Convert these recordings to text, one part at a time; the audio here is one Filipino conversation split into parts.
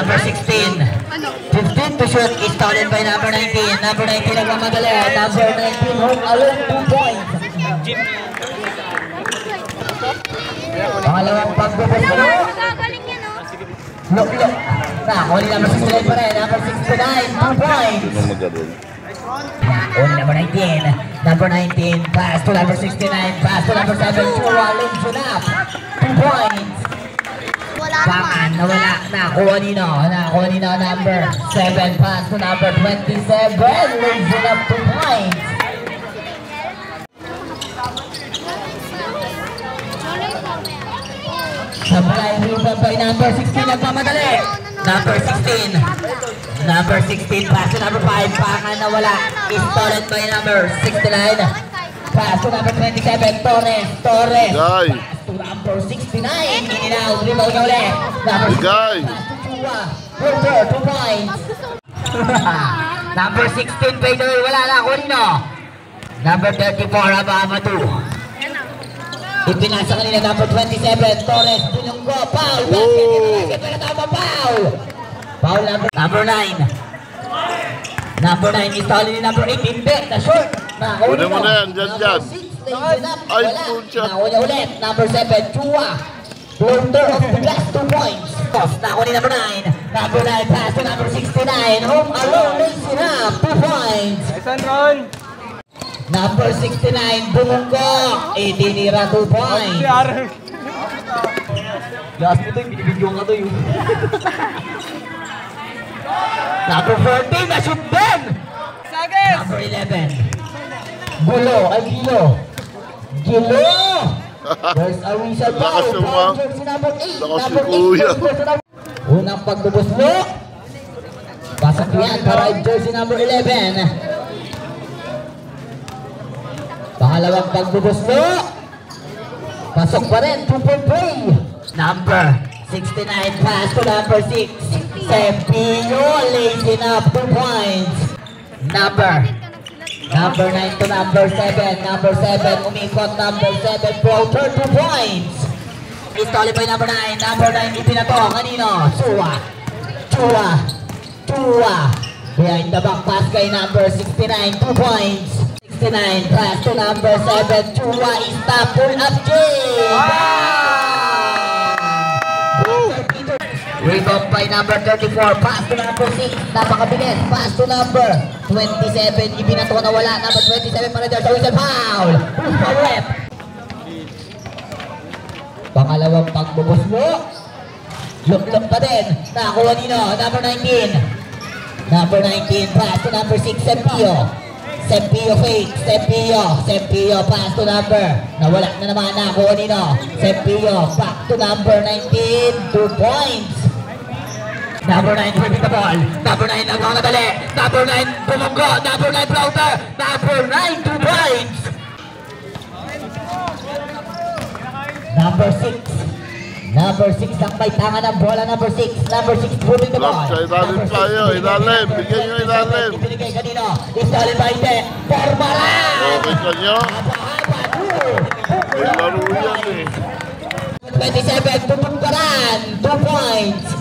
number 16. 15 to shoot is stolen by number 19. Number 19 nagmamadali. Number 19 home alone 2 points. Pangalawang pagbubos mo. Look. Only number 69 pa rin. Number 69, 2 points. Only number 19. Number 19, pass to number 69. Pass to number 7. Chua, Linson up. 2 points. Bakan, nawala. Nakuha nino number 7. Pass to number 27. Linson up 2 points. Supply rebound by number 16 nagmamadali. Number 16. Number 16 pass to number 5. Bakan nawala. Is stolen by number 69. Pass to number 27. Torres. Pass to number 69. In and out. Rebound na ulit. Number 6. Pass to Chua. Walter, 2 points. Number 16 by the way. Wala na. Kunino. Number 34. Abamatu. Ipinasa kanila number 27, Torres, Bulunggo, foul, basket, foul. Foul number 9. Number 9 is stolen ni number 8, Inbet, na short. Una mo na yan, dyan. Ay, pucha. Nauna ulit, number 7, Chua. Floater of the glass, 2 points. Nakuha ni number 9. Number 9, pass to number 69, home alone, Linson up, 2 points. Number 69, Bulunggo, itinira 2 points. Last mo ito, binibigyo nga ito yun. Number 14, na-shoot din! Number 11, Gilo! There's a whistle foul. Jersey number 8. Number 8. Unang pagtubos mo. Pasok yan para jersey number 11. Pangalawang pagbubos mo. Pasok pa rin. 2-point play. Number 69. Pass to number 6. Sempillo. Lazy up. 2 points. Number 9 to number 7. Number 7. Umikot. Number 7. Floater. 2 points. Stolen by number 9. Number 9. Ipinato. Kanino? Chua. Behind the back pass kay number 69. 2 points. 69, pass to number 7, Chua, stop, pull up, rebound by number 34, pass to number 6, napakabilis, pass to number 27, ibinato na wala, number 27, manager sa whistle, foul, foul rep. Pangalawang pagbubos mo, look pa din, nakuha nino, number 19, pass to number 6, Sempillo fake, Sempillo pass to number, nawala na naman, nakuha nino, Sempillo back to number 19, 2 points. Number 9 holding the ball, number 9 nagkakadali, number 9 Bulunggo, number 9 floater, number 9, 2 points. Number 6 ang may tanga ng bola, number 6 holding the ball. Sa ilalim tayo, ilalim, bigyan nyo ilalim. Ibinigay kanino, stolen by the Formaran. Okay kanyo? May laro yan eh. 27, Tupungkaran, 2 points.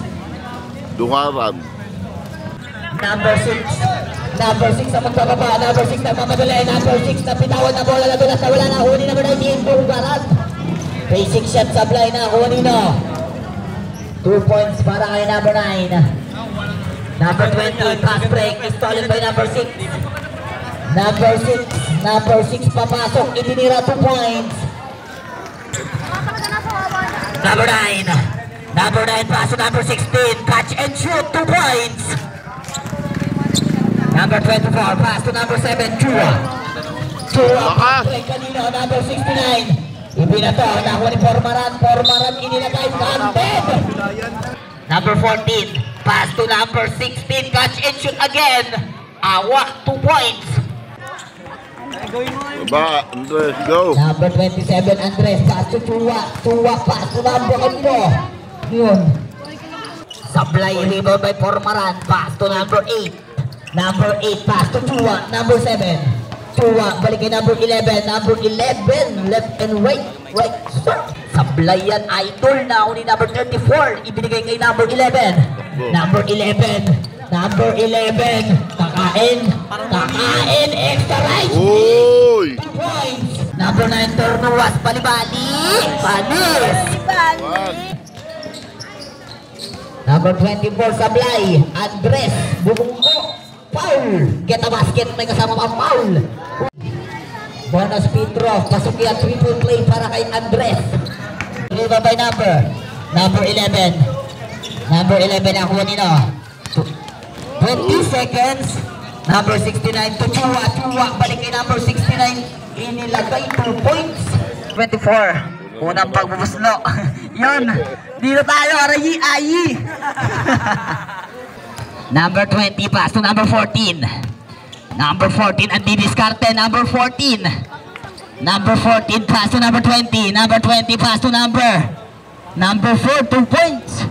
Dungaran. Number 6 ang magbababa, number 6 na mamadali, number 6 na pitawan na bola na dulas na wala na, huli number 19, Tupungkaran. Basic shot sablay na Juanino. 2 points para kay number 9. Number 20, pass break, stolen by number 6. Number 6 papasok, itinira 2 points. Number 9, pass to number 16, catch and shoot, 2 points. Number 24, pass to number 7, Chua, pass break kanino, number 69. Ibinato, nakuha ni Formaran, inilagay, counted. Number 14, pass to number 16, catch and shoot again. Awa, 2 points. Baba, Andres, go. Number 27, Andres, pass to Chua, pass to number 8. Yun. Supply rebound by Formaran, pass to number 8. Number 8, pass to Chua, number 7. Chua, balik kay number 11, left and right, sablayan idol na ni number 34, ibinigay kay number 11. Number 11. Number 11. Kakain. Kakain. Extra rice. Uy! 2 points. Number 9, Tornuas. Palibali. Panis. Number 24, Sablay. Andres. Bumungko. Foul. Get a basket. May kasama pang foul. Bonus Petro. Pasok yan. Triple play para kay Andres. Deliver by number. Number 11. Number 11 ako nino. 20 seconds. Number 69 to Chua. Chua. Balik kay number 69. Inilagay 2 points. 24. Unang pagbubuslo. Yun. Dito tayo. Arayi. Ayi. Number 20 pass to number 14. Number 14 ang didiskarte. Number 14. Number 14 pass to number 20. Number 20 pass to number 4. 2 points.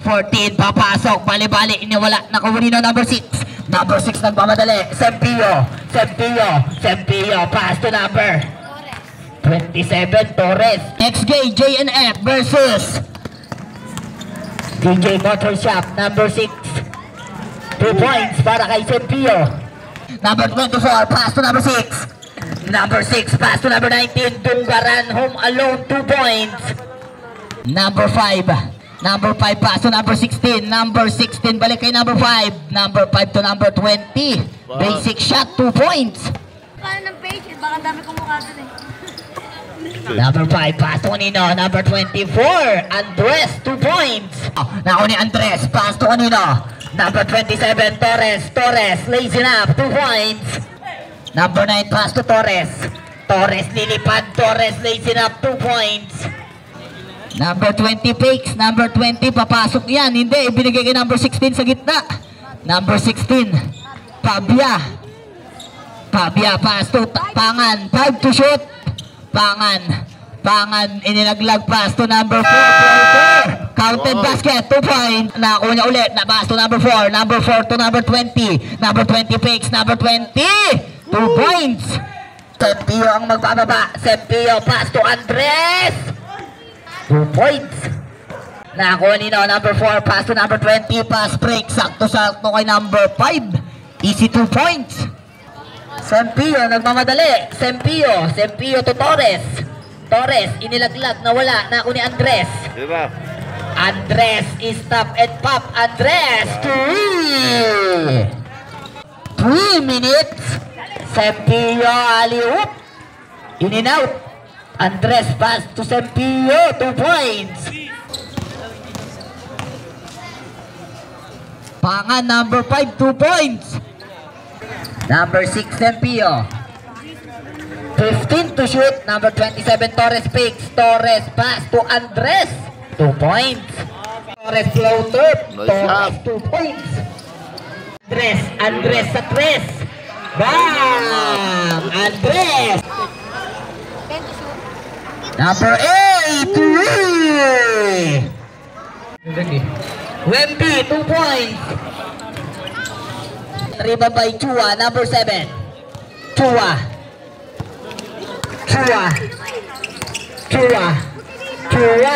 14 papasok. Bali-bali. Iniwala. Nakawin na number 6. Number 6 nagmamadali. Sempio. Pass to number 27. Torres. Next game. JNF versus DJ Motor Shop. Number 6. 2 points para kay Sempio. Number 24. Pass to number 6. Number 6. Pass to number 19. Dunggaran. Home alone. 2 points. Number 5. Number 5 pass to number 16. Number 16 balik kay number 5. Number 5 to number 20. Basic shot, 2 points. Kaya ng page, baka dami kong mukha dun Number 5 pass to Nino. Number 24. Andres, 2 points. Nako ni Andres, pass to Nino. Number 27 Torres, lazy enough, 2 points. Number 9 pass to Torres. Torres lilipad, Torres lazy enough, 2 points. Number 20 fakes, number 20 papasok yan. Hindi, ibinigay kay number 16 sa gitna. Number 16 Pabia pass to Pangan, 5 to shoot. Pangan inilaglag pass to number 4 Floater. Counted basket, 2 points. Nakuha niya ulit na pass to number 4. Number 4 to number 20. Number 20 fakes, number 20 2 points. Sempio ang magbababa. Sempio pass to Andres, 2 points. Nakuha nino number 4 pass to number 20. Pass break. Sakto-sakto kay number 5. Easy 2 points. Sempio nagmamadali. Sempio to Torres. Torres inilaglag. Nawala. Nakuha ni Andres. Diba? Andres is stop and pop. Andres 3 minutes. Sempio alley-oop. In and out. Andres pass to Sempio, 2 points. Pangan number 5, 2 points. Number 6 Sempio. 15 to shoot. Number 27 Torres fakes. Torres pass to Andres, 2 points. Torres floater. Torres 2 points. Andres sa 3. Bam! Andres. Number 8, Wemby, 2 points. Rebound by Chua, number 7. Chua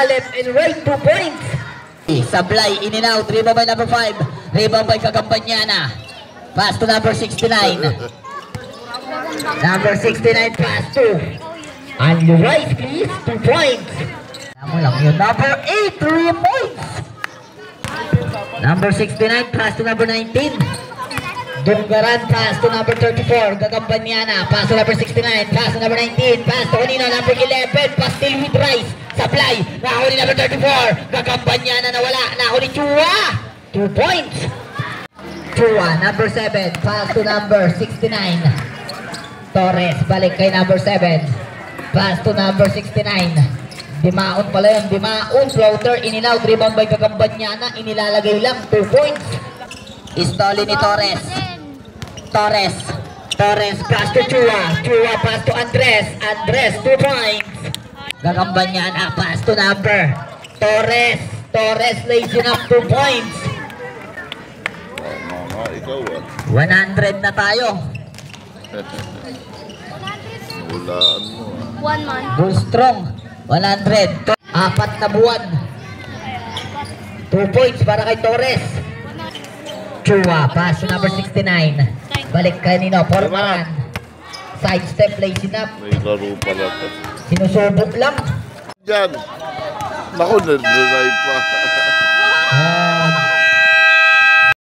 left and right, 2 points. Sablay, in and out, rebound by number 5. Rebound by Kagampanyana. Pass to number 69. Number 69 pass to and the right, please, 2 points. Tama lang yun. Number 8, 3 points. Number 69, pass to number 19. Dunggaran, pass to number 34. Gagambanyana, pass to number 69. Pass to number 19. Pass to Onino, number 11. Pass still with Rice. Supply. Nahuli number 34. Gagambanyana nawala. Nahuli Chua. 2 points. Chua, number 7. Pass to number 69. Torres, balik kay number 7. Pass to number 69. Dimaon pala yun. Dimaon. Floater. In and out. Rebound by Gagambanyana. Inilalagay lang. 2 points. Istoli ni Torres. Torres pass to Chua. Chua pass to Andres. Andres 2 points. Gagambanyana pass to number Torres. Torres lays enough 2 points. Ikaw 100 na tayo. Walaan mo. 1 month. Go strong. 100. 4 na buwan. 2 points para kay Torres. Chua, pass to number 69. Balik kanino, Formaran. Side step, lazy nap. May laro pala to. Sinusubok lang. Diyan. Naku, nag-drive pa.